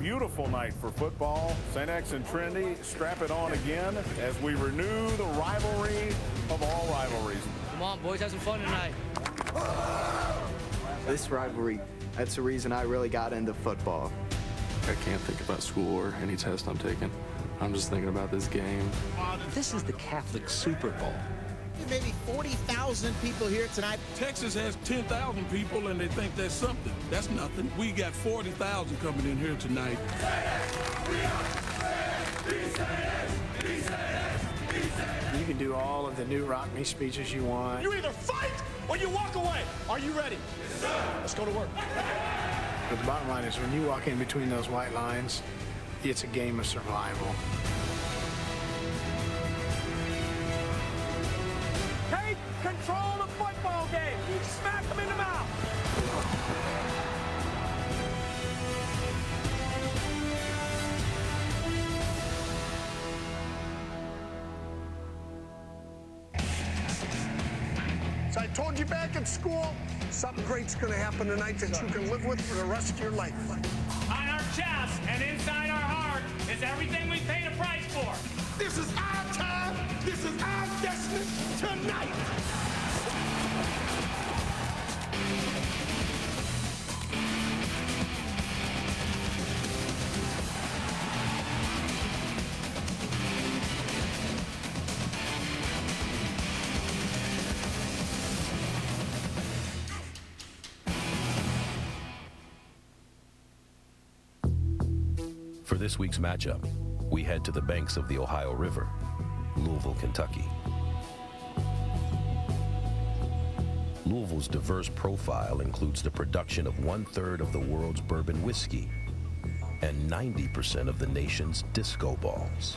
beautiful night for football. St. X and Trinity strap it on again as we renew the rivalry of all rivalries. Come on, boys, have some fun tonight. This rivalry, that's the reason I really got into football. I can't think about school or any test I'm taking. I'm just thinking about this game. This is the Catholic Super Bowl. Maybe 40,000 people here tonight. Texas has 10,000 people, and they think that's something. That's nothing. We got 40,000 coming in here tonight. You can do all of the new Rock Me speeches you want. You either fight or you walk away. Are you ready? Yes, sir. Let's go to work. But the bottom line is when you walk in between those white lines, it's a game of survival. Take control of the football game. You smack them in the mouth. So I told you back at school, something great's going to happen tonight that you can live with for the rest of your life. On our chest and inside our heart is everything we paid a price for. This is our time. This is our destiny tonight. For this week's matchup, we head to the banks of the Ohio River, Louisville, Kentucky. Louisville's diverse profile includes the production of 1/3 of the world's bourbon whiskey and 90% of the nation's disco balls.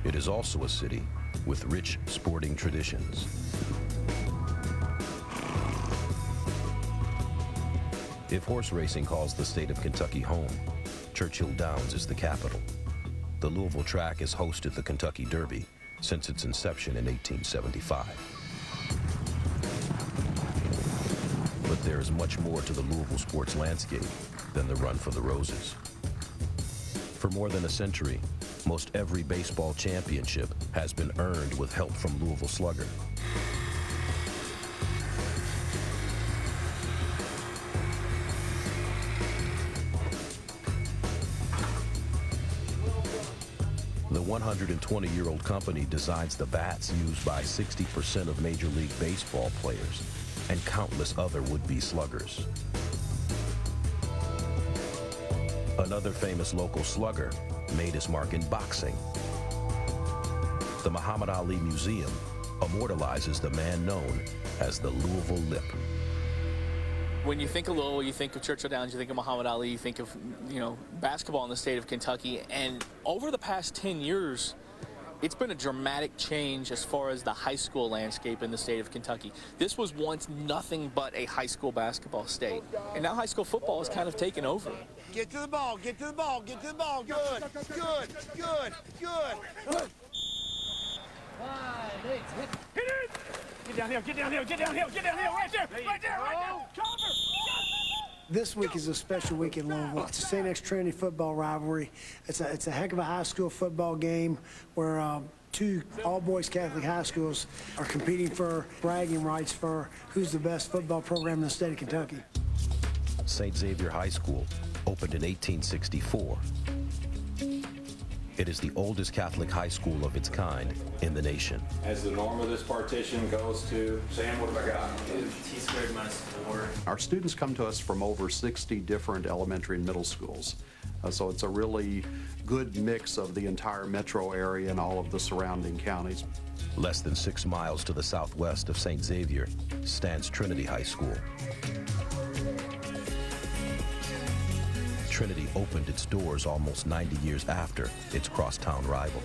It is also a city with rich sporting traditions. If horse racing calls the state of Kentucky home, Churchill Downs is the capital. The Louisville track has hosted the Kentucky Derby since its inception in 1875. But there is much more to the Louisville sports landscape than the run for the roses. For more than a century, most every baseball championship has been earned with help from Louisville Slugger. The 120-year-old company designs the bats used by 60% of Major League Baseball players and countless other would-be sluggers. Another famous local slugger made his mark in boxing. The Muhammad Ali Museum immortalizes the man known as the Louisville Lip. When you think of Louisville, you think of Churchill Downs, you think of Muhammad Ali, you think of, basketball in the state of Kentucky. And over the past 10 years, it's been a dramatic change as far as the high school landscape in the state of Kentucky. This was once nothing but a high school basketball state. And now high school football has kind of taken over. Get to the ball, get to the ball, get to the ball. Good, good, good, good. 5, 8, hit it! Get downhill, get downhill, get downhill, get downhill, right there, right there, right there, cover! This week is a special week in Louisville. It's a St. X Trinity football rivalry. It's a heck of a high school football game where two all-boys Catholic high schools are competing for bragging rights for who's the best football program in the state of Kentucky. St. Xavier High School opened in 1864. It is the oldest Catholic high school of its kind in the nation. As the norm of this partition goes to, Sam, what have I got? T² minus 4. Our students come to us from over 60 different elementary and middle schools. So it's a really good mix of the entire metro area and all of the surrounding counties. Less than 6 miles to the southwest of St. Xavier stands Trinity High School. Trinity opened its doors almost 90 years after its crosstown rival.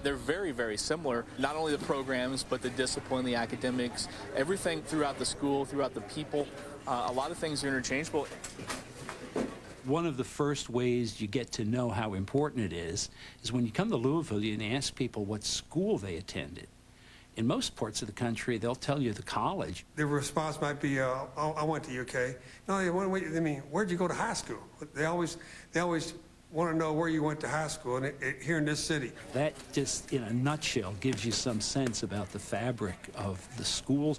They're very, very similar. Not only the programs, but the discipline, the academics, everything throughout the school, throughout the people. A lot of things are interchangeable. One of the first ways you get to know how important it is when you come to Louisville and ask people what school they attended. In most parts of the country, they'll tell you the college. The response might be, I went to UK. No, I mean, where'd you go to high school? They always want to know where you went to high school here in this city. That just, in a nutshell, gives you some sense about the fabric of the schools.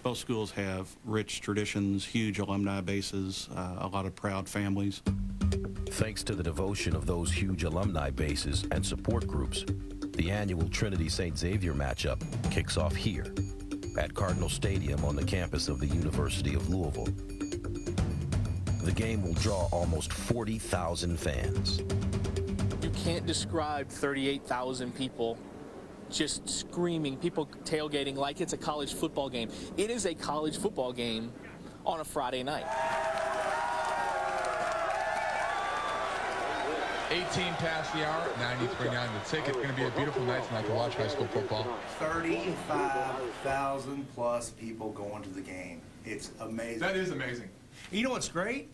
Both schools have rich traditions, huge alumni bases, a lot of proud families. Thanks to the devotion of those huge alumni bases and support groups, the annual Trinity-St. Xavier matchup kicks off here at Cardinal Stadium on the campus of the University of Louisville. The game will draw almost 40,000 fans. You can't describe 38,000 people just screaming, people tailgating like it's a college football game. It is a college football game on a Friday night. 18 past the hour, 93.9 the ticket. It's going to be a beautiful night tonight to watch high school football. 35,000 plus people going to the game. It's amazing. That is amazing. You know what's great?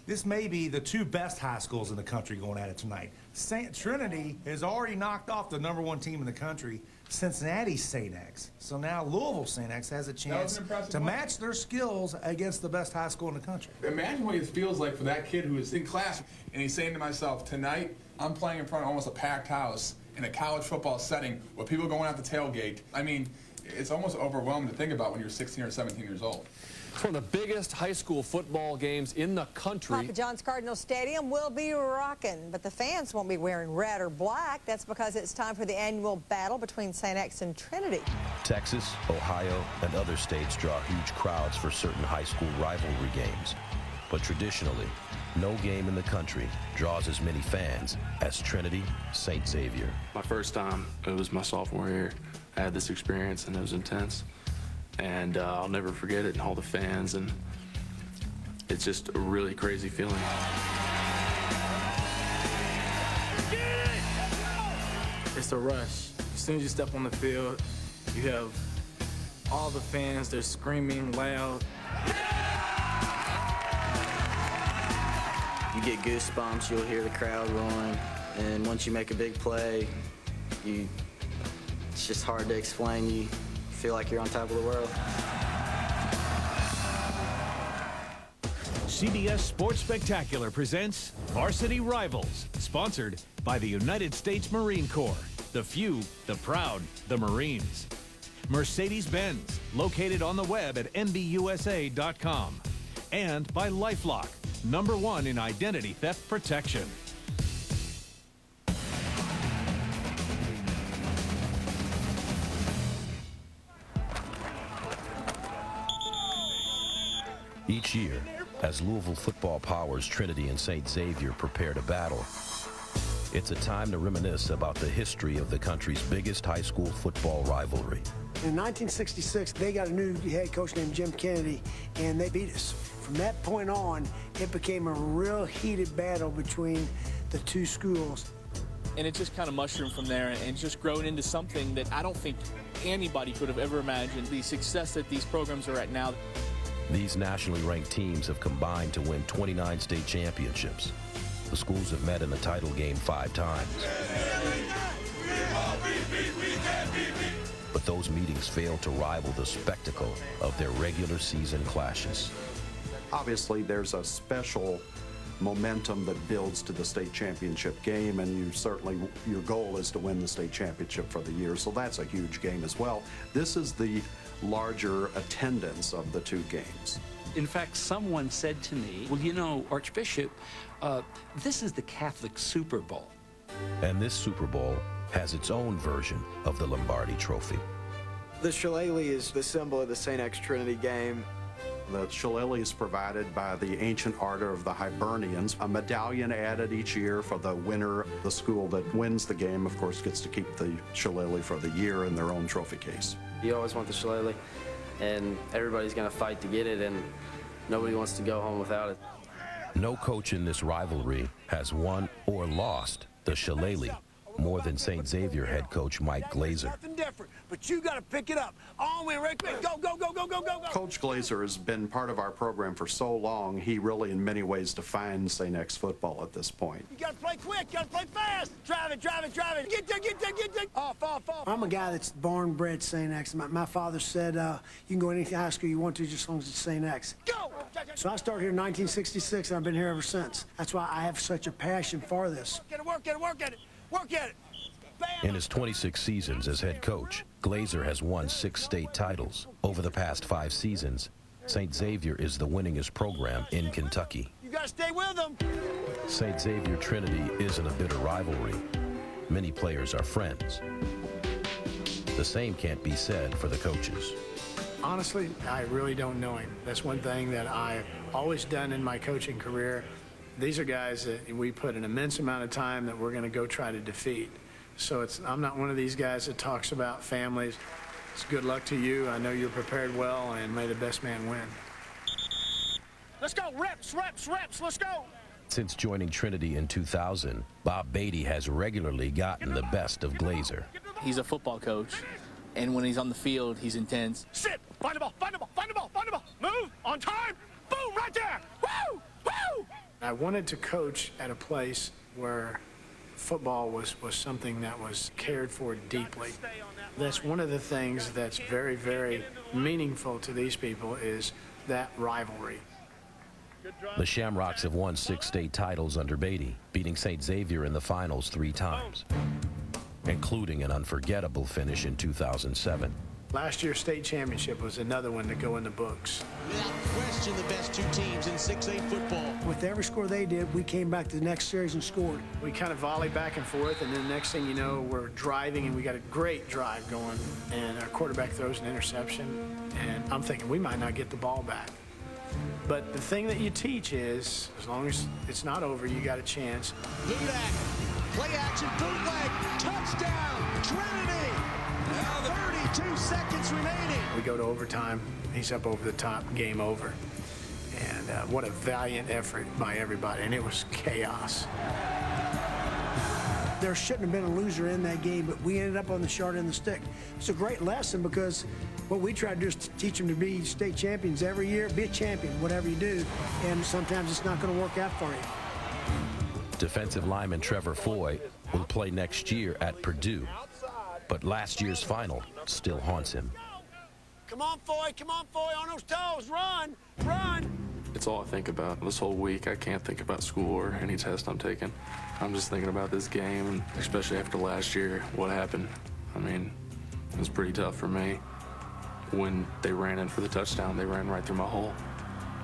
This may be the two best high schools in the country going at it tonight. Trinity has already knocked off the #1 team in the country, Cincinnati St. X. So now Louisville St. X has a chance to match their skills against the best high school in the country. Imagine what it feels like for that kid who is in class and he's saying to myself, tonight I'm playing in front of almost a packed house in a college football setting with people going out the tailgate. I mean, it's almost overwhelming to think about when you're 16 or 17 years old. It's one of the biggest high school football games in the country. Papa John's Cardinal Stadium will be rocking, but the fans won't be wearing red or black. That's because it's time for the annual battle between St. X and Trinity. Texas, Ohio, and other states draw huge crowds for certain high school rivalry games. But traditionally, no game in the country draws as many fans as Trinity St. Xavier. My first time, it was my sophomore year. I had this experience, and it was intense. And I'll never forget it, and all the fans, and it's just a really crazy feeling. It's a rush. As soon as you step on the field, you have all the fans, they're screaming loud. You get goosebumps, you'll hear the crowd roaring, and once you make a big play, it's just hard to explain. You feel like you're on top of the world. CBS Sports Spectacular presents Varsity Rivals, sponsored by the United States Marine Corps. The few, the proud, the Marines. Mercedes-Benz, located on the web at MBUSA.com. And by LifeLock, #1 in identity theft protection. Each year, as Louisville football powers Trinity and St. Xavier prepare to battle, it's a time to reminisce about the history of the country's biggest high school football rivalry. In 1966, they got a new head coach named Jim Kennedy, and they beat us. From that point on, it became a real heated battle between the two schools. And it just kind of mushroomed from there and just grown into something that I don't think anybody could have ever imagined. The success that these programs are at now. These nationally ranked teams have combined to win 29 state championships. The schools have met in the title game 5 times. But those meetings failed to rival the spectacle of their regular season clashes. Obviously, there's a special momentum that builds to the state championship game, and your goal is to win the state championship for the year, so that's a huge game as well. This is the larger attendance of the two games. In fact, someone said to me, well, you know, Archbishop, this is the Catholic Super Bowl. And this Super Bowl has its own version of the Lombardi Trophy. The shillelagh is the symbol of the St. X Trinity game. The shillelagh is provided by the Ancient Order of the Hibernians. A medallion added each year for the winner. The school that wins the game, of course, gets to keep the shillelagh for the year in their own trophy case. You always want the shillelagh, and everybody's going to fight to get it, and nobody wants to go home without it. No coach in this rivalry has won or lost the shillelagh more than St. Xavier head coach Mike Glazer. but you got to pick it up. On win, right quick. Go, go, go, go, go, go, go. Coach Glazer has been part of our program for so long, he really in many ways defines St. X football at this point. You got to play quick. You got to play fast. Drive it, drive it, drive it. Get there, get there, get there. Off, off, off. I'm a guy that's born and bred St. X. My father said you can go any high school you want to just as long as it's St. X. Go! So I started here in 1966, and I've been here ever since. That's why I have such a passion for this. Get it, work at it, work at it, work at it. Bam. In his 26 seasons as head coach, Glazer has won 6 state titles. Over the past 5 seasons, St. Xavier is the winningest program in Kentucky. You got to stay with them. St. Xavier Trinity isn't a bitter rivalry. Many players are friends. The same can't be said for the coaches. Honestly, I really don't know him. That's one thing that I've always done in my coaching career. These are guys that we put an immense amount of time that we're going to go try to defeat. So I'm not one of these guys that talks about families. It's good luck to you. I know you're prepared well, and may the best man win. Let's go, reps, reps, reps, let's go. Since joining Trinity in 2000, Bob Beatty has regularly gotten the best of Glazer. He's a football coach, and when he's on the field, he's intense. Sit, find the ball, find the ball, find the ball, find the ball. Move, on time, boom, right there. Woo, woo. I wanted to coach at a place where football was something that was cared for deeply. That's one of the things that's very, very meaningful to these people is that rivalry. The Shamrocks have won 6 state titles under Beatty, beating St. Xavier in the finals 3 times, including an unforgettable finish in 2007. Last year's state championship was another one to go in the books. Without question, the best 2 teams in 6A football. With every score they did, we came back to the next series and scored. We kind of volleyed back and forth, and then the next thing you know, we're driving, and we got a great drive going, and our quarterback throws an interception, and I'm thinking we might not get the ball back. But the thing that you teach is, as long as it's not over, you got a chance. Hudak, play action, bootleg, touchdown, Trinity! Now 32 seconds remaining. We go to overtime. He's up over the top, game over. And what a valiant effort by everybody, and it was chaos. There shouldn't have been a loser in that game, but we ended up on the short end of the stick. It's a great lesson because what we try to do is teach them to be state champions every year, be a champion, whatever you do, and sometimes it's not going to work out for you. Defensive lineman Trevor Foy will play next year at Purdue, but last year's final still haunts him. Come on, Foy, on those toes, run, run. It's all I think about. This whole week, I can't think about school or any test I'm taking. I'm just thinking about this game, and especially after last year, what happened. I mean, it was pretty tough for me. When they ran in for the touchdown, they ran right through my hole,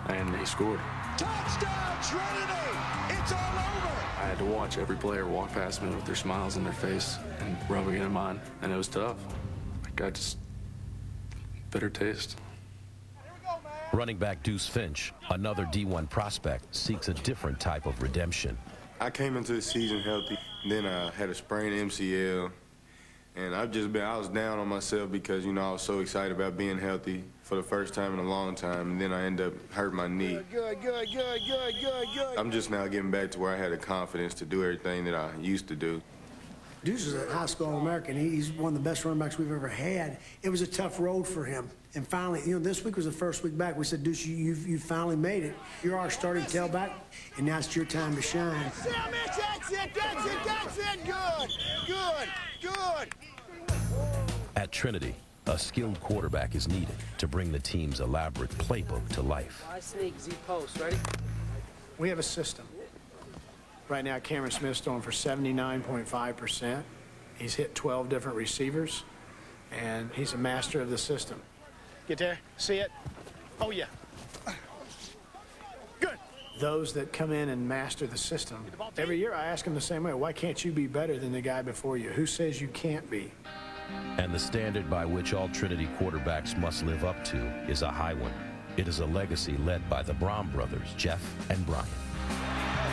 and he scored. Touchdown, Trinity! It's all over! I had to watch every player walk past me with their smiles on their face and rubbing it in mine, and it was tough. Like, I just, bitter taste. Running back Deuce Finch, another D1 prospect, seeks a different type of redemption. I came into the season healthy, then I had a sprained MCL, and I was down on myself because, you know, I was so excited about being healthy for the first time in a long time, and then I ended up hurting my knee. Good. I'm just now getting back to where I had the confidence to do everything that I used to do. Deuce is a high school All-American. He's one of the best running backs we've ever had. It was a tough road for him. And finally, you know, this week was the first week back. We said, Deuce, you finally made it. You're our starting tailback, and now it's your time to shine. That's it. Good. At Trinity, a skilled quarterback is needed to bring the team's elaborate playbook to life. I sneak, Z post, ready? We have a system. Right now, Cameron Smith's throwing for 79.5%. He's hit 12 different receivers, and he's a master of the system. Get there, see it? Oh, yeah. Good. Those that come in and master the system, every year I ask them the same way, why can't you be better than the guy before you? Who says you can't be? And the standard by which all Trinity quarterbacks must live up to is a high one. It is a legacy led by the Braun brothers, Jeff and Brian.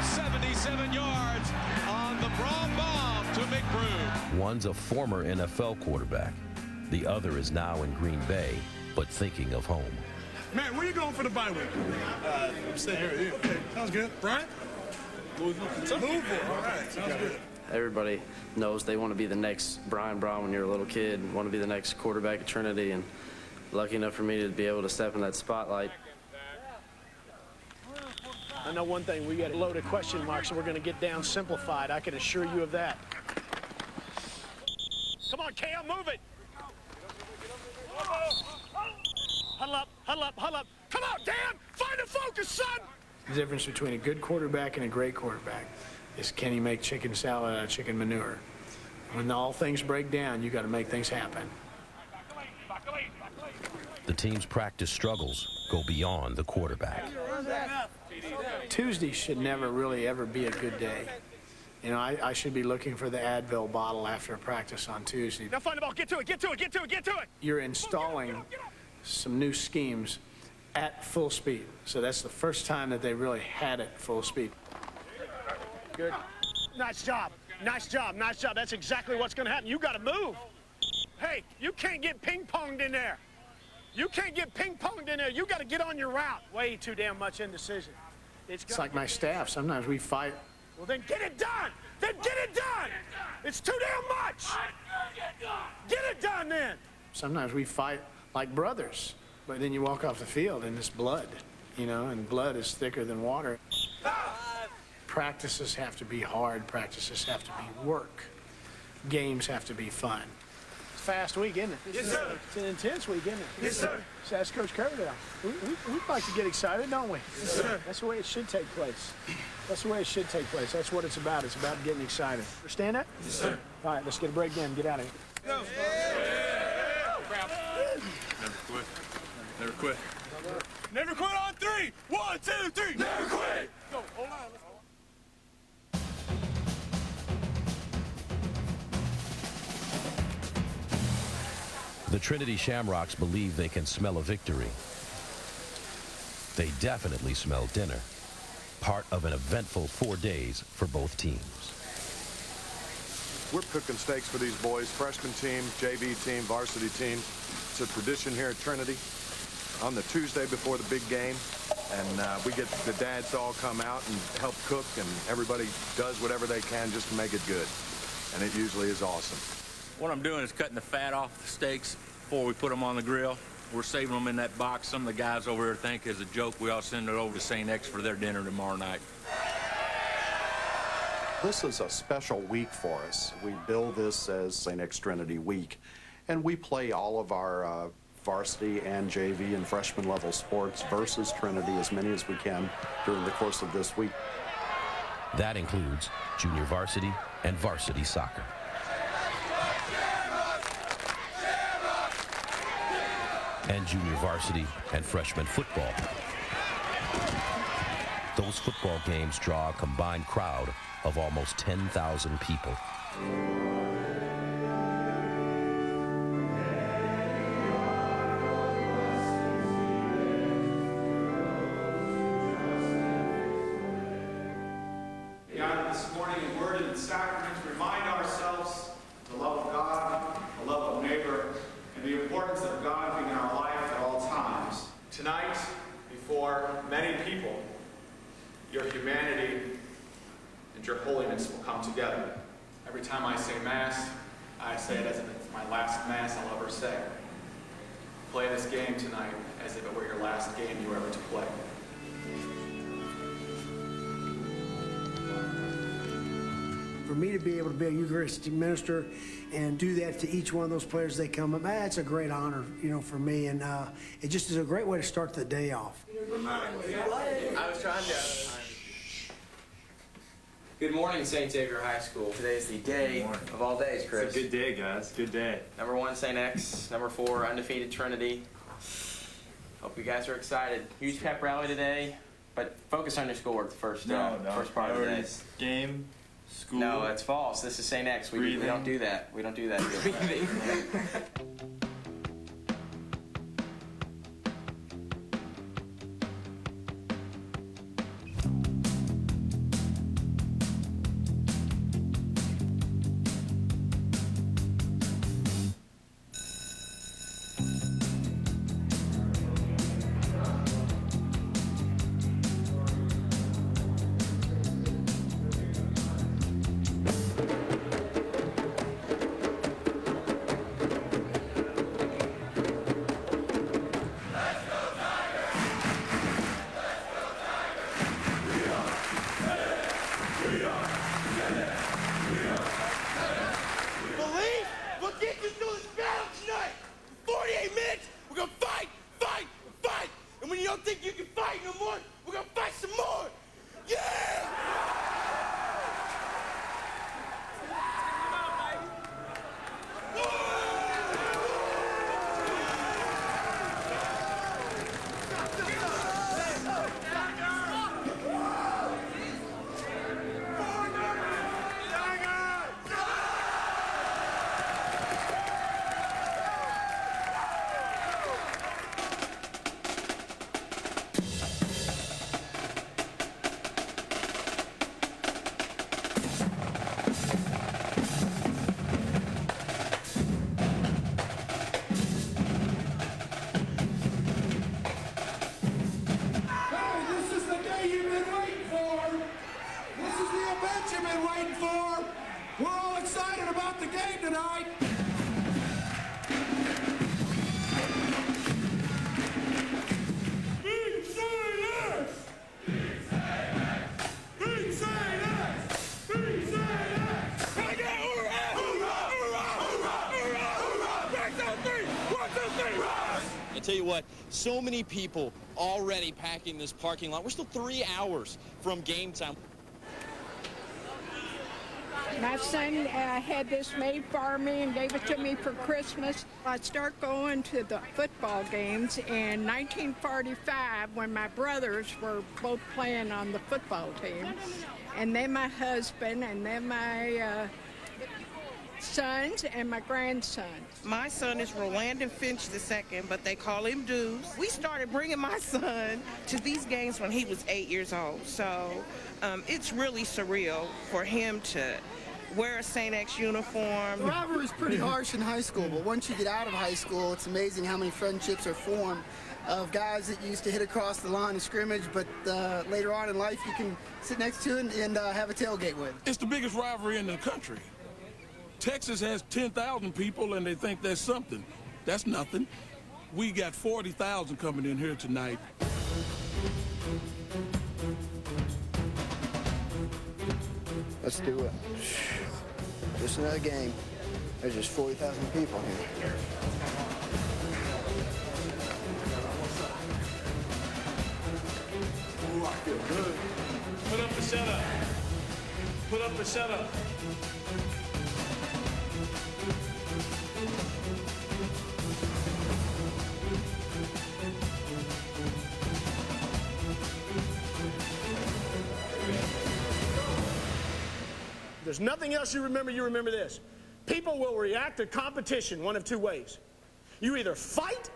77 yards on the Braun bomb to McBroom. One's a former NFL quarterback. The other is now in Green Bay, but thinking of home. Man, where you going for the bye week? I'm staying here. Okay, sounds good. Brian? Louisville. All right, sounds good. Everybody knows they want to be the next Brian Brown when you're a little kid, want to be the next quarterback at Trinity, and lucky enough for me to be able to step in that spotlight. I know one thing, we got a load of question marks, and we're going to get down simplified. I can assure you of that. Come on, Cam, move it. Huddle up, huddle up, huddle up. Come on, Dan, find a focus, son. The difference between a good quarterback and a great quarterback is, can he make chicken salad out of chicken manure? When all things break down, you got to make things happen. The team's practice struggles go beyond the quarterback. Tuesday should never really ever be a good day. You know, I should be looking for the Advil bottle after a practice on Tuesday. Now find the ball, get to it, get to it, get to it, get to it. You're installing some new schemes at full speed. So that's the first time that they really had it full speed. Good. Nice job. Nice job. Nice job. That's exactly what's going to happen. You got to move. Hey, you can't get ping-ponged in there. You can't get ping-ponged in there. You got to get on your route. Way too damn much indecision. It's like my staff. Sometimes we fight. Well, then get it done. Then get it done. It's too damn much. Get it done then. Sometimes we fight like brothers, but then you walk off the field and it's blood, you know, and blood is thicker than water. Practices have to be hard. Practices have to be work. Games have to be fun. It's a fast week, isn't it? Yes, sir. It's an intense week, isn't it? Yes, sir. So that's Coach Coverdale. We'd like to get excited, don't we? Yes, sir. That's the way it should take place. That's the way it should take place. That's what it's about. It's about getting excited. Understand that? Yes, sir. All right, let's get a break down and get out of here. Go. Never quit. Never quit. Never quit on 3. 1, 2, 3. Never quit. Go. Hold on. The Trinity Shamrocks believe they can smell a victory. They definitely smell dinner, part of an eventful 4 days for both teams. We're cooking steaks for these boys, freshman team, JV team, varsity team. It's a tradition here at Trinity on the Tuesday before the big game. And we get the dads to all come out and help cook, and everybody does whatever they can just to make it good. And it usually is awesome. What I'm doing is cutting the fat off the steaks before we put them on the grill. We're saving them in that box. Some of the guys over here think as a joke we all send it over to St. X for their dinner tomorrow night. This is a special week for us. We bill this as St. X Trinity Week, and we play all of our varsity and JV and freshman level sports versus Trinity, as many as we can during the course of this week. That includes junior varsity and varsity soccer. And junior varsity and freshman football. Those football games draw a combined crowd of almost 10,000 people. God, this morning in word and in sacraments, remind ourselves the love of God, the love of neighbor, and the importance of God being in our life at all times. Tonight, before many people, your humanity and your holiness will come together. Every time I say Mass, I say it as if it's my last Mass I'll ever say. Play this game tonight as if it were your last game you were ever to play. For me to be able to be a Eucharistic minister and do that to each one of those players they come up, that's a great honor, you know, for me, and it just is a great way to start the day off. I was trying to. Good morning, St. Xavier High School. Today is the day of all days, Chris. It's a good day, guys. Good day. Number 1, St. X. Number 4, undefeated Trinity. Hope you guys are excited. Huge pep rally today, but focus on your schoolwork the first part of the day. Game. School. No, that's false. This is St. X. We don't do that. We don't do that here. I bet you've been waiting for. We're all excited about the game tonight. I tell you what, so many people already packing this parking lot. We're still 3 hours from game time. My son had this made for me and gave it to me for Christmas. I started going to the football games in 1945 when my brothers were both playing on the football team. And then my husband, and then my sons and my grandsons. My son is Rolandon Finch II, but they call him Deuce. We started bringing my son to these games when he was 8 years old. So it's really surreal for him to wear a St. X uniform. Rivalry is pretty harsh in high school, but once you get out of high school, it's amazing how many friendships are formed of guys that you used to hit across the line of scrimmage, but later on in life you can sit next to and have a tailgate with. It's the biggest rivalry in the country. Texas has 10,000 people and they think that's something. That's nothing. We got 40,000 coming in here tonight. Let's do it. Just another game. There's just 40,000 people here. Ooh, I feel good. Put up the setup. Put up the setup. There's nothing else you remember this. People will react to competition one of two ways. You either fight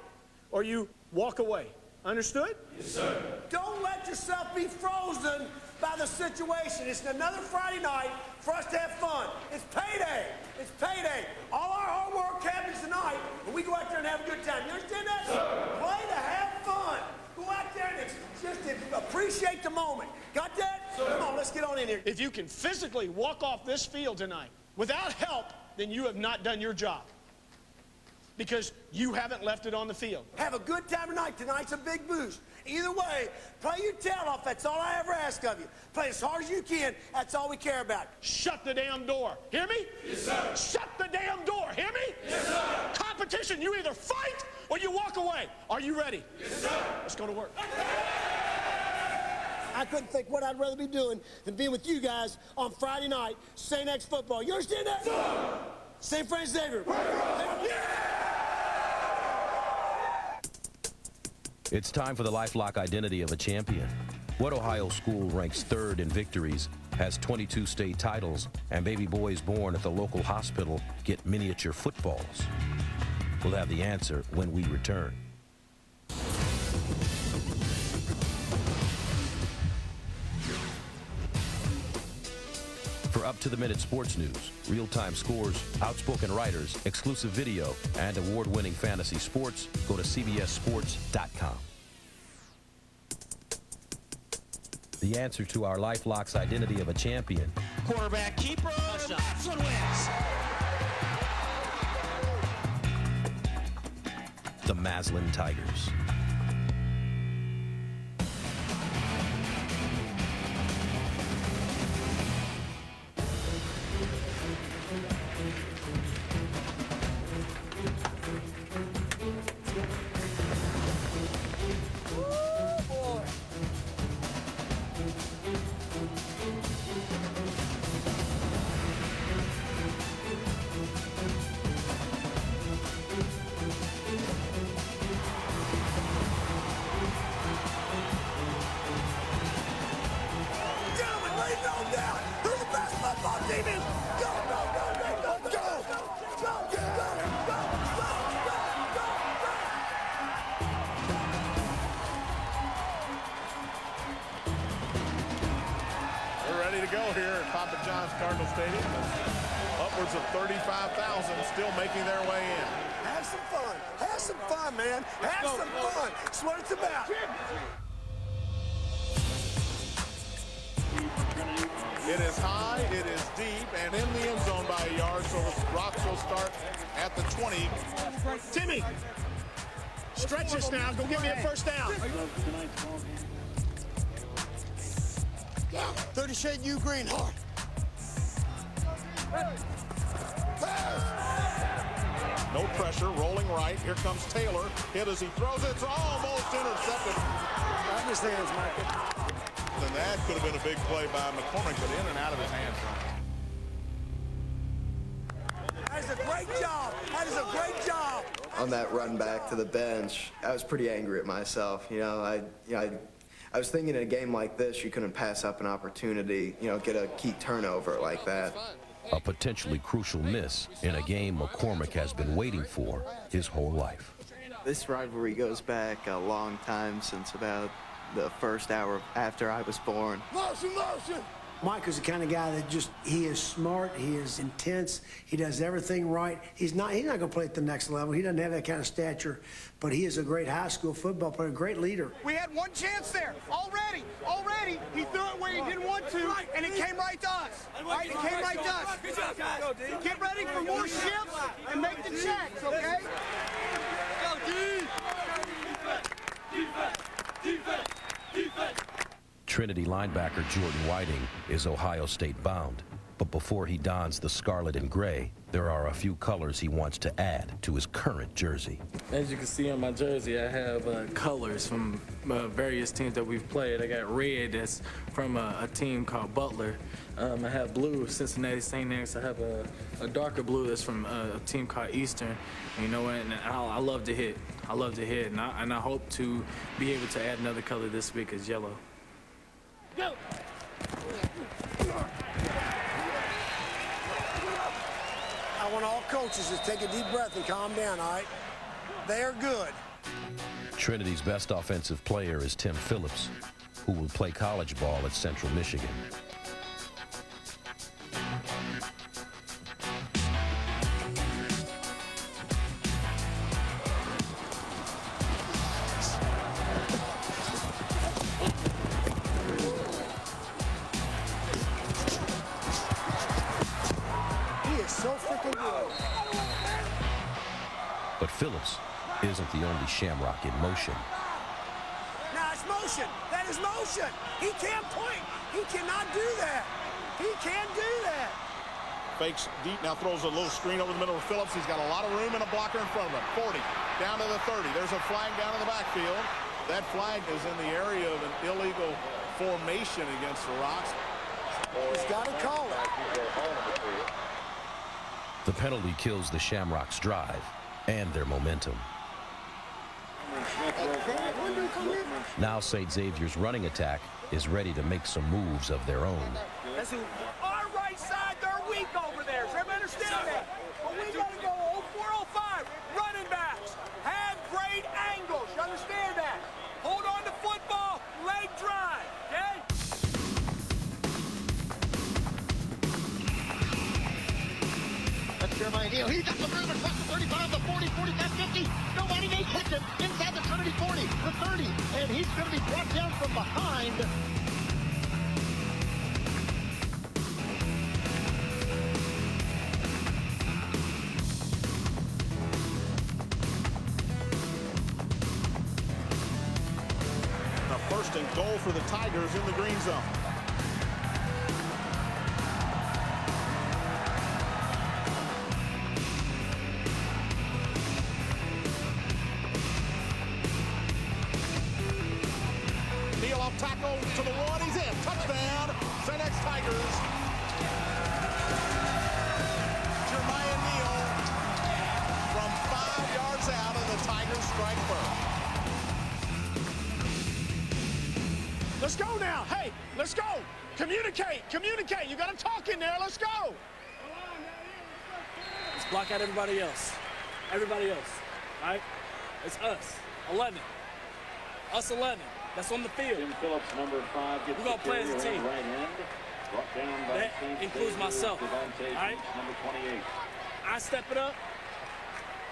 or you walk away. Understood? Yes, sir. Don't let yourself be frozen by the situation. It's another Friday night for us to have fun. It's payday. It's payday. All our hard work happens tonight, and we go out there and have a good time. You understand that? Sir. Play to have fun. Go out there and just appreciate the moment. Got that? Sir. Come on, let's get on in here. If you can physically walk off this field tonight without help, then you have not done your job. Because you haven't left it on the field. Have a good time tonight. Tonight's a big boost. Either way, play your tail off. That's all I ever ask of you. Play as hard as you can. That's all we care about. Shut the damn door. Hear me? Yes, sir. Shut the damn door. Hear me? Yes, sir. Competition, you either fight or you walk away. Are you ready? Yes, sir. Let's go to work. I couldn't think what I'd rather be doing than being with you guys on Friday night, St. X football. You understand that? Sir. St. Francis Xavier. Yeah! It's time for the lifelock identity of a champion. What Ohio school ranks third in victories, has 22 state titles, and baby boys born at the local hospital get miniature footballs? We'll have the answer when we return. For up-to-the-minute sports news, real-time scores, outspoken writers, exclusive video, and award-winning fantasy sports, go to cbssports.com. The answer to our LifeLock's identity of a champion. Quarterback keeper, and that's what wins. The Maslin Tigers. Upwards of 35,000 still making their way in. Have some fun. Have some fun, man. Have some fun. That's what it's about. It is high, it is deep, and in the end zone by a yard, so the Rocks will start at the 20. Timmy, stretch this now. Go get me a first down. 30 shade you green hard. No pressure, rolling right. Here comes Taylor. Hit as he throws it. It's almost intercepted. Understands, Michael. And that could have been a big play by McCormick, but in and out of his hands. That is a great job. That is a great job. On that run back to the bench, I was pretty angry at myself. I was thinking in a game like this, you couldn't pass up an opportunity, get a key turnover like that. A potentially crucial miss in a game McCormick has been waiting for his whole life. This rivalry goes back a long time, since about the first hour after I was born. Motion, motion. Mike is the kind of guy that he is smart, he is intense, he does everything right. He's not going to play at the next level. He doesn't have that kind of stature, but he is a great high school football player, a great leader. We had one chance there already. He threw it where he didn't want to, and it came right to us. Right? It came right to us. Good job, guys. Get ready for more shifts and make the checks, okay? Go, defense, defense, defense. Trinity linebacker Jordan Whiting is Ohio State bound, but before he dons the scarlet and gray, there are a few colors he wants to add to his current jersey. As you can see on my jersey, I have colors from various teams that we've played. I got red, that's from a team called Butler. I have blue, Cincinnati St. X. I have a darker blue that's from a team called Eastern. You know what? And I love to hit. I love to hit, and I hope to be able to add another color this week is yellow. Go. I want all coaches to take a deep breath and calm down, all right? They are good. Trinity's best offensive player is Tim Phillips, who will play college ball at Central Michigan. But Phillips isn't the only Shamrock in motion. Now it's motion. That is motion. He can't point. He cannot do that. He can't do that. Fakes deep, now throws a little screen over the middle of Phillips. He's got a lot of room and a blocker in front of him. 40, down to the 30. There's a flag down in the backfield. That flag is in the area of an illegal formation against the Rocks. He's got to call it. The penalty kills the Shamrocks' drive and their momentum. Now St. Xavier's running attack is ready to make some moves of their own. Our right side, they're weak over there. Does everybody understand that? But we got to go 0405. Running backs have great angles. You understand that? Hold on to football, leg drive, okay? That's Jeremiah Neal. He's up the field across the 35, the 40, 45, 50. Nobody may hit him inside the Trinity 40, the 30, and he's going to be brought down from behind. The first and goal for the Tigers in the green zone. Tackle to the one, he's in. Touchdown, St. X Tigers. Jeremiah Neal from 5 yards out, and the Tigers strike first. Let's go now. Hey, let's go. Communicate. You got to talk in there. Let's go. Let's block out everybody else. Everybody else. All right? It's us. 11. Us 11. That's on the field. Tim Phillips, number 5, gets we're going to play as a team. Right end, brought down by that includes myself. All right? Number 28. I step it up.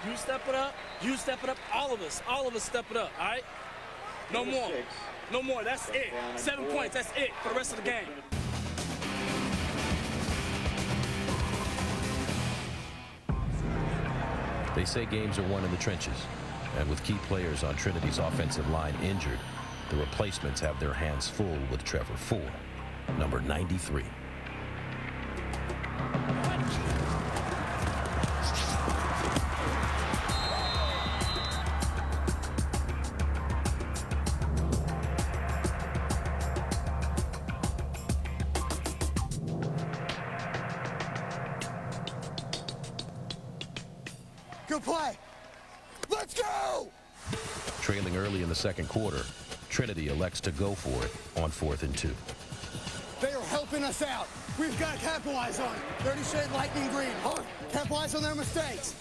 You step it up. You step it up. All of us step it up. All right? No more. No more. That's it. 7 points. That's it for the rest of the game. They say games are won in the trenches, and with key players on Trinity's offensive line injured, the replacements have their hands full with Trevor Ford, number 93. Good play. Let's go! Trailing early in the second quarter, Trinity elects to go for it on 4th and 2. They are helping us out. We've got to capitalize on it. 30 shade lightning green. Hard. Capitalize on their mistakes.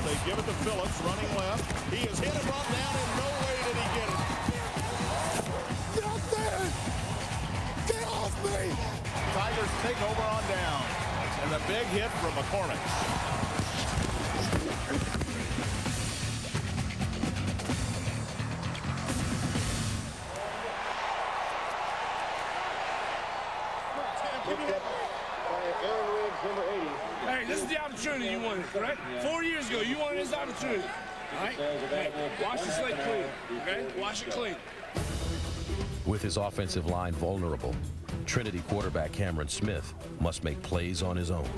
They give it to Phillips, running left. He is hit and brought down, and no way did he get it. Not there! Get off me! Tigers take over on down. And the big hit from McCormick. Hey, this is the opportunity you wanted, correct? 4 years ago, you wanted this opportunity. All right? Hey, wash the slate clean, okay? Wash it clean. With his offensive line vulnerable, Trinity quarterback Cameron Smith must make plays on his own.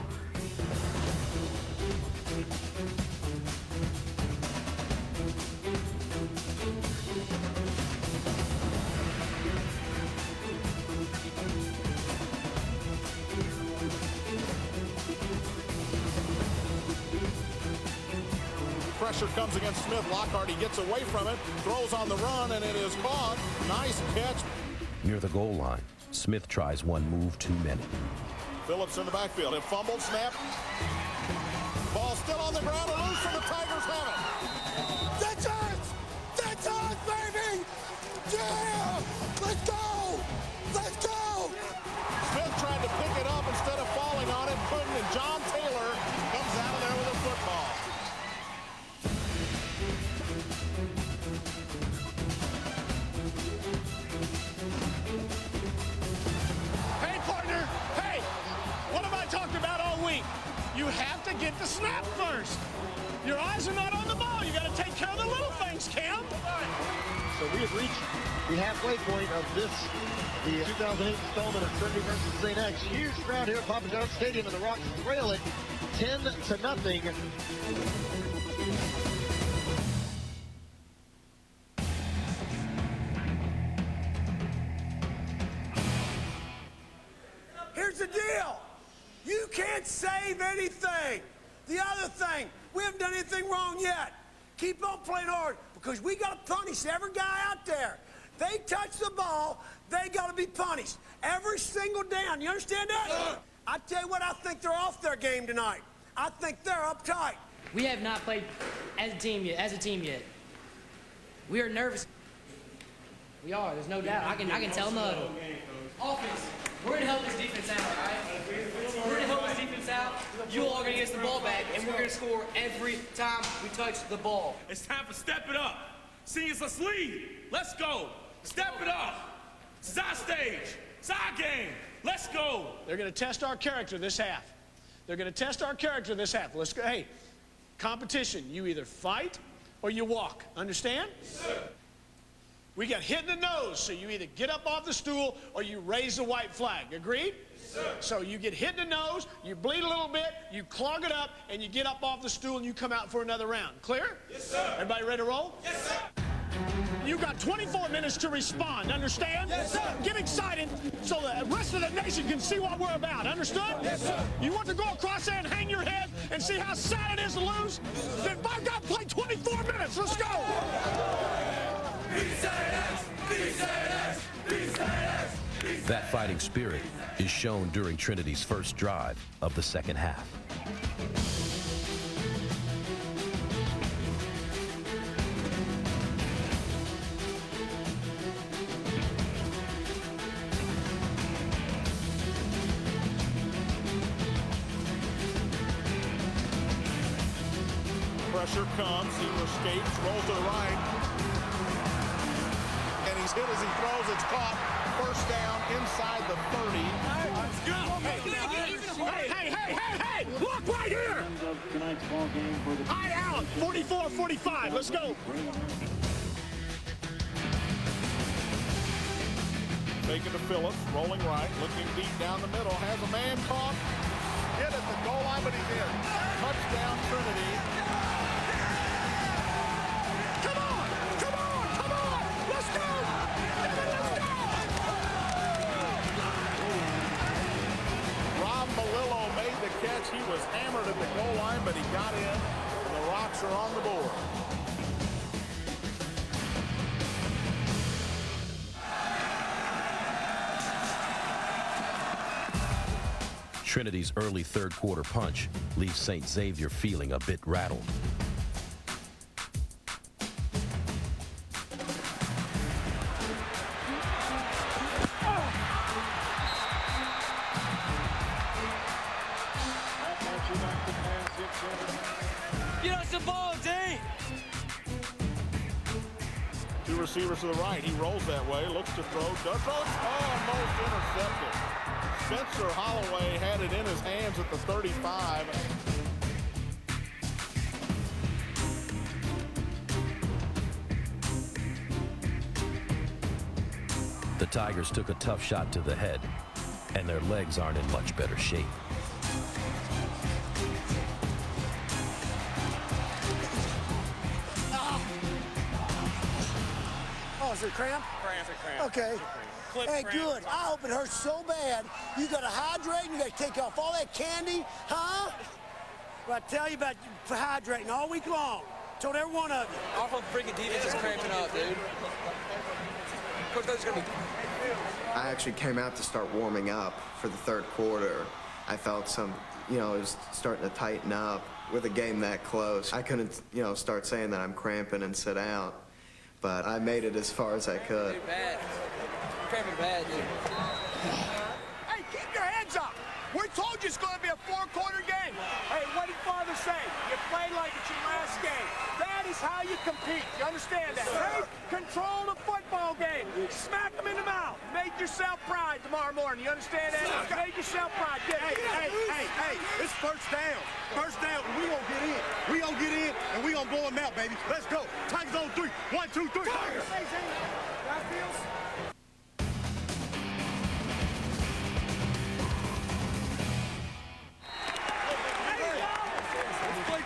Pressure comes against Smith. Lockhart, he gets away from it, throws on the run, and it is caught. Nice catch. Near the goal line, Smith tries one move too many. Phillips in the backfield. A fumbled snap. Ball still on the ground and loose, and the Tigers have it. That's us! That's us, baby! Yeah! Let's go! Let's go! Smith tried to pick it up instead of falling on it. Couldn't, and John Taylor comes out of there with a football. Hey, partner, hey, what have I talked about all week? You have to get the snap first. Your eyes are not on the ball. You got to take care of the little things, Cam. So we have reached the halfway point of this, the 2008 installment of Trinity versus St. X. Huge crowd here at Papa John's Stadium, and the Rocks trail it 10-0. Here's the deal. You can't save anything. The other thing, we haven't done anything wrong yet. Keep on playing hard because we got to punish every guy out there. They touch the ball, they got to be punished. Every single down. You understand that? I tell you what, I think they're off their game tonight. I think they're uptight. We have not played as a team yet. We are nervous. We are. There's no doubt. I can tell them. Offense. We're going to help this defense out, all right? We're going to help this defense out. You all are going to get us the ball back, and we're going to score every time we touch the ball. It's time for step it up. Seniors, let's lead. Let's go. Step it up. This is our stage. It's our game. Let's go. They're going to test our character this half. They're going to test our character this half. Let's go. Hey, competition. You either fight or you walk. Understand? Yes, sir. We got hit in the nose, so you either get up off the stool or you raise the white flag. Agreed? Yes, sir. So you get hit in the nose, you bleed a little bit, you clog it up, and you get up off the stool and you come out for another round. Clear? Yes, sir. Everybody ready to roll? Yes, sir. You got 24 minutes to respond, understand? Yes, sir. Get excited so the rest of the nation can see what we're about, understood? Yes, sir. You want to go across there and hang your head and see how sad it is to lose? Then by God, play 24 minutes. Let's go. That fighting spirit is shown during Trinity's first drive of the second half. Pressure comes, he escapes, rolls to the right. hit as he throws. It's caught. First down inside the 30. Hey, look right here. High out, 44-45, let's go. Making to Phillips, rolling right, looking deep down the middle, has a man caught. Hit at the goal line, but he's in. Touchdown, Trinity. Come on, let's go. Rob Malillo made the catch. He was hammered at the goal line, but he got in. And the Rocks are on the board. Trinity's early third-quarter punch leaves St. Xavier feeling a bit rattled. Get us the ball, D! Two receivers to the right. He rolls that way, looks to throw, does throw. It's almost intercepted. Spencer Holloway had it in his hands at the 35. The Tigers took a tough shot to the head, and their legs aren't in much better shape. Oh, is it cramp? Cramp. Okay. Hey, cramp. good. I hope it hurts so bad. You got to hydrate and you got to take off all that candy, huh? Well, I tell you about hydrating all week long. Told every one of you. Our whole freaking defense is cramping up, dude. Coach, those are going to be... I actually came out to start warming up for the third quarter. I felt some, it was starting to tighten up with a game that close. I couldn't, start saying that I'm cramping and sit out, but I made it as far as I could. Dude, bad. I'm cramping bad, dude. Hey, keep your hands up. We told you it's going to be a four-quarter game. Hey, what did Father say? You play like it's your last game. That is how you compete. You understand that? Hey, control the football game. Smack them in the mouth. Make yourself proud tomorrow morning. You understand that? Make yourself proud. Hey, it's first down. First down, and we gonna get in. We gonna get in, and we gonna blow them out, baby. Let's go. Tigers on 3. 1, 2, 3. Tigers.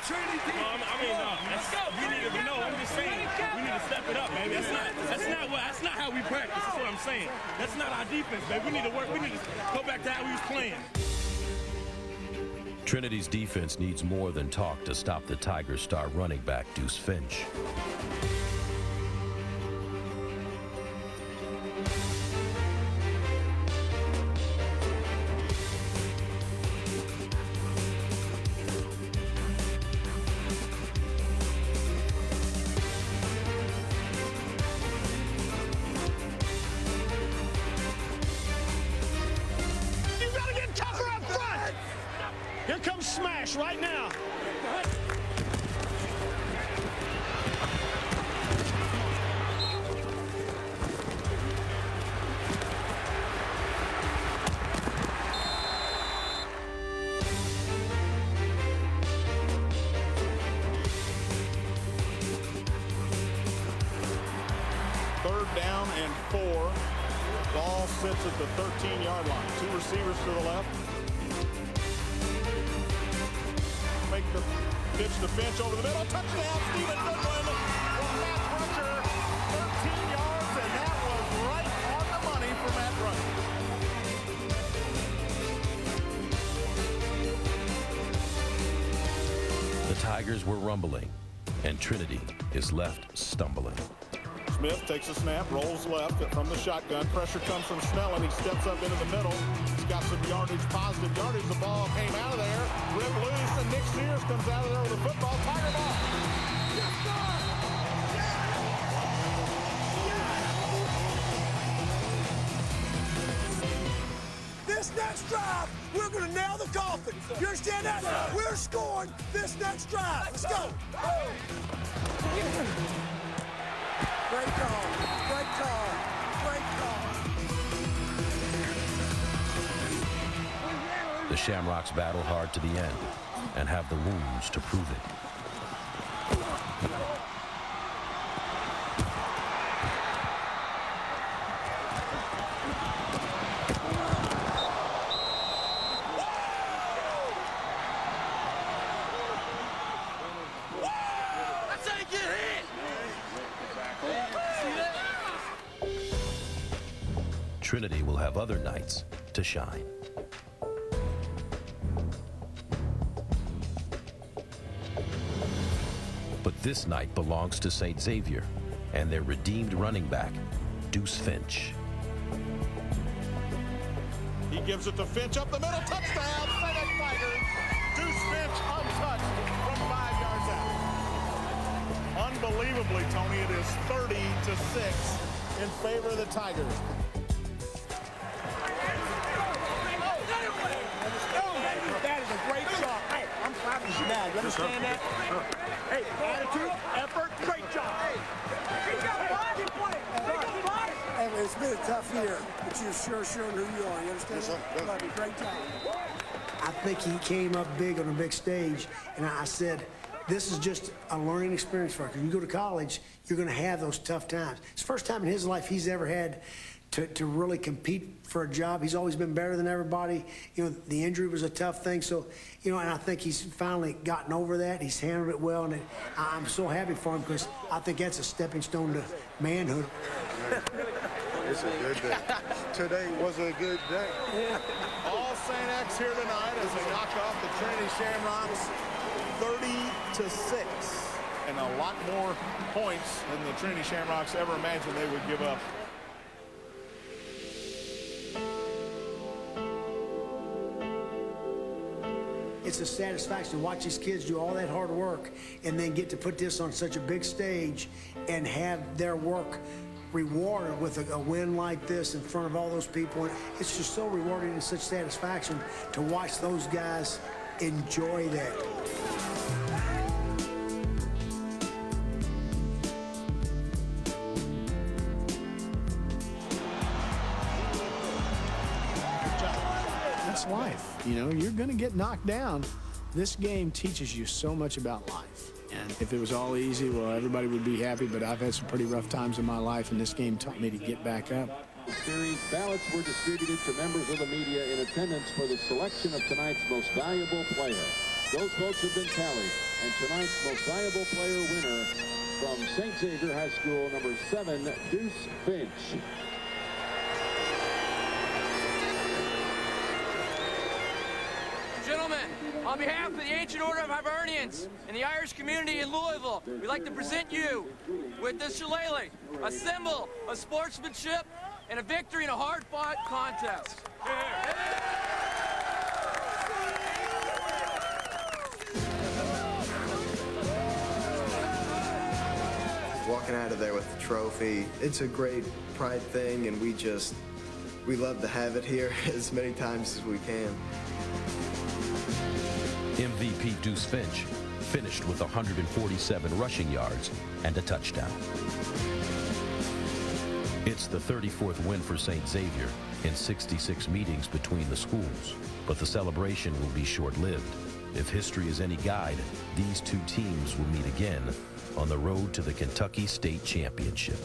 Trinity. Let's go. We need to know. I'm just saying. We need to step it up, baby. That's not how we practice. That's what I'm saying. That's not our defense, baby. We need to work. We need to go back to how we was playing. Trinity's defense needs more than talk to stop the Tigers' star running back, Deuce Finch. Here comes Smash right now. Third down and 4. Ball sits at the 13-yard line. Two receivers to the left. Make the pitch to Finch over the middle. Touchdown, Stephen Goodwin from Matt Bruncher. 13 yards, and that was right on the money for Matt Bruncher. The Tigers were rumbling, and Trinity is left stumbling. Smith takes a snap, rolls left from the shotgun. Pressure comes from Snell, and he steps up into the middle. He's got some yardage, positive yardage. The ball came out of there, ripped loose, and Nick Sears comes out of there with a football. Tiger ball. Yes, sir! This next drive, we're going to nail the coffin. You understand that? We're scoring this next drive. Let's go. Great call. Great call. The Shamrocks battle hard to the end and have the wounds to prove it. Trinity will have other nights to shine. But this night belongs to St. Xavier and their redeemed running back, Deuce Finch. He gives it to Finch up the middle, touchdown, St. X Tigers. Deuce Finch untouched from 5 yards out. Unbelievably, Tony, it is 30-6 in favor of the Tigers. That is a great job. Hey, I'm clapping you now. You understand that? Hey, attitude, effort, great job. Hey, it's been a tough year, but you're sure showing who you are. You understand that? Love you. Great job. I think he came up big on a big stage, and I said, this is just a learning experience for him. When you go to college, you're going to have those tough times. It's the first time in his life he's ever had to really compete for a job. He's always been better than everybody. You know, the injury was a tough thing. So, you know, and I think he's finally gotten over that. He's handled it well, and I'm so happy for him because I think that's a stepping stone to manhood. It's a good day. Today was a good day. All St. X here tonight as they knock off the Trinity Shamrocks 30-6. And a lot more points than the Trinity Shamrocks ever imagined they would give up. It's a satisfaction to watch these kids do all that hard work and then get to put this on such a big stage and have their work rewarded with a win like this in front of all those people. It's just so rewarding and such satisfaction to watch those guys enjoy that. That's life. You know, you're going to get knocked down. This game teaches you so much about life. And if it was all easy, well, everybody would be happy, but I've had some pretty rough times in my life, and this game taught me to get back up. Series ballots were distributed to members of the media in attendance for the selection of tonight's most valuable player. Those votes have been tallied, and tonight's most valuable player winner from St. Xavier High School, number 7, Deuce Finch. Gentlemen, on behalf of the Ancient Order of Hibernians and the Irish community in Louisville, we'd like to present you with this shillelagh, a symbol of sportsmanship and a victory in a hard-fought contest. Walking out of there with the trophy, it's a great pride thing, and we love to have it here as many times as we can. MVP Deuce Finch finished with 147 rushing yards and a touchdown. It's the 34th win for St. Xavier in 66 meetings between the schools, but the celebration will be short-lived. If history is any guide, these two teams will meet again on the road to the Kentucky State Championship.